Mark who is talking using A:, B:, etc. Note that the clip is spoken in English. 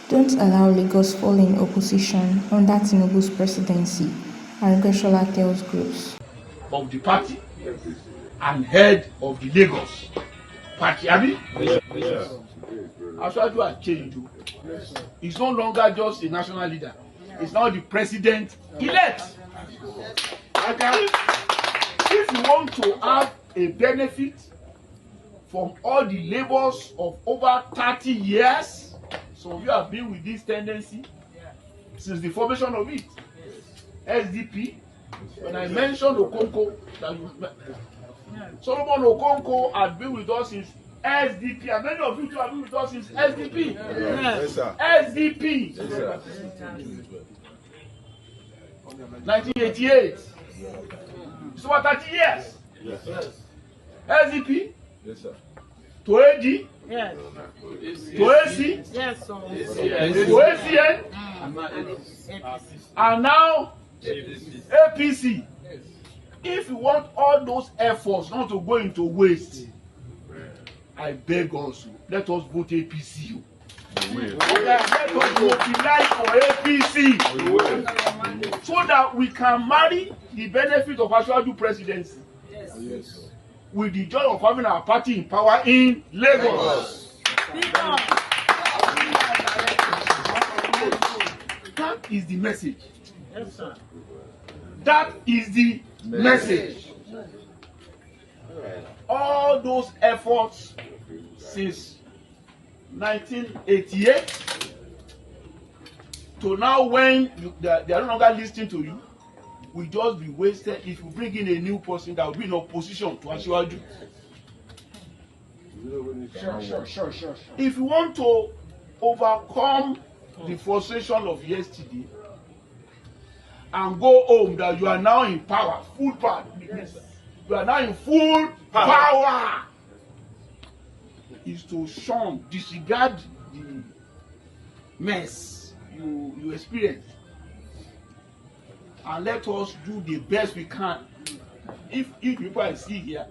A: Don't allow Lagos fall in opposition under Tinubu's presidency, Aregbesola tells groups.
B: Of the party and head of the Lagos party, abi? Yes. Asiwaju has changed. He's no longer just a national leader. He's now the president elect. Okay? If you want to have a benefit from all the labors of over 30 years, some of you have been with this tendency since the formation of it. SDP, when I mentioned Okonko, Solomon Okonko had been with us since SDP, and many of you have been with us since SDP.
C: Yes, sir.
B: SDP.
C: Yes, sir.
B: 1988. It's over 30 years.
C: Yes, sir.
B: SDP.
C: Yes, sir.
B: To AD.
D: Yes.
B: To AC.
D: Yes, sir.
B: To ACN. And now APC. If you want all those efforts not to go into waste, I beg also, let us vote APC. Let us mobilize for APC so that we can marry the benefit of Asiwaju presidency with the joy of having our party in power in Lagos. That is the message.
D: Yes, sir.
B: That is the message. All those efforts since 1988 to now, when they are no longer listening to you, will just be wasted if you bring in a new person that will be in opposition to Asiwaju. Sure. If you want to overcome the frustration of yesterday and go home that you are now in power, full power, you are now in full power, is to shun, disregard the mess you experience, and let us do the best we can. If people I see here,